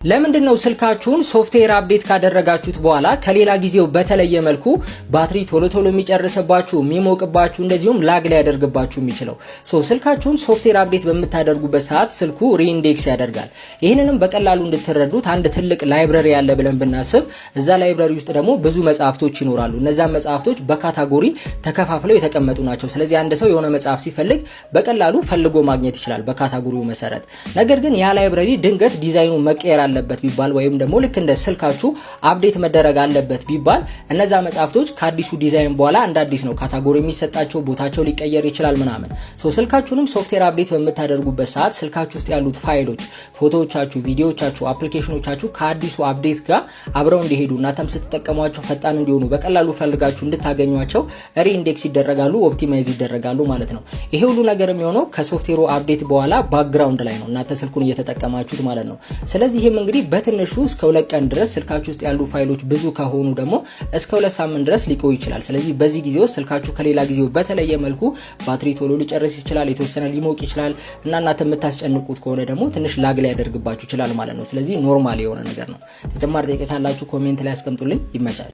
ለምንድነው ስልካችሁን ሶፍትዌር አፕዴት ካደረጋችሁት በኋላ ከሌላ ጊዜው በተለየ መልኩ ባትሪ ቶሎ የሚጨርስባችሁ የሚሞቅባችሁ እንደዚሁም ላግ ላይ ያደርግባችሁ የሚችለው? ስልካችሁን ሶፍትዌር አፕዴት በምታደርጉበት ሰዓት ስልኩ ሪኢንዴክስ ያደርጋል። ይህንንም በቀላሉ እንድትረዱት አንድ ትልቅ ላይብረሪ ያለ ብለን ብናስብ እዛ ላይብረሪ ውስጥ ደግሞ ብዙ መጽሐፍቶች ይኖራሉ። እነዛ መጽሐፍቶች በካታጎሪ ተከፋፍለው የተቀመጡ ናቸው። ስለዚህ አንድ ሰው የሆነ መጽሐፍ ሲፈልግ በቀላሉ ፈልጎ ማግኘት ይችላል በካታጎሪው መሰረት። ነገር ግን ያ ላይብረሪ ድንገት ዲዛይኑ መቀየር አለበት ቢባል ወይም ደግሞ ልክ እንደ ስልካችሁ አፕዴት መደረግ አለበት ቢባል እነዛ መጽሐፍቶች ከአዲሱ ዲዛይን በኋላ እንደ አዲስ ነው ካታጎሪ የሚሰጣቸው፣ ቦታቸው ሊቀየር ይችላል ምናምን። ስልካችሁንም ሶፍትዌር አፕዴት በምታደርጉበት ሰዓት ስልካችሁ ውስጥ ያሉት ፋይሎች፣ ፎቶዎቻችሁ፣ ቪዲዮዎቻችሁ፣ አፕሊኬሽኖቻችሁ ከአዲሱ አፕዴት ጋር አብረው እንዲሄዱ እናንተም ስትጠቀሟቸው ፈጣን እንዲሆኑ በቀላሉ ፈልጋችሁ እንድታገኟቸው ሪኢንዴክስ ይደረጋሉ፣ ኦፕቲማይዝ ይደረጋሉ ማለት ነው። ይሄ ሁሉ ነገር የሚሆነው ከሶፍትዌሩ አፕዴት በኋላ ባክግራውንድ ላይ ነው እናንተ ስልኩን እየተጠቀማችሁት ማለት ነው። ስለዚህ እንግዲህ በትንሹ እስከ 2 ቀን ድረስ ስልካችሁ ውስጥ ያሉ ፋይሎች ብዙ ከሆኑ ደግሞ እስከ 2 ሳምንት ድረስ ሊቆይ ይችላል። ስለዚህ በዚህ ጊዜ ውስጥ ስልካችሁ ከሌላ ጊዜው በተለየ መልኩ ባትሪ ቶሎ ሊጨርስ ይችላል፣ የተወሰነ ሊሞቅ ይችላል እና እናንተ የምታስጨንቁት ከሆነ ደግሞ ትንሽ ላግ ላይ ያደርግባችሁ ይችላል ማለት ነው። ስለዚህ ኖርማል የሆነ ነገር ነው። ተጨማሪ ጥያቄ ካላችሁ ኮሜንት ላይ አስቀምጡልኝ። ይመቻል።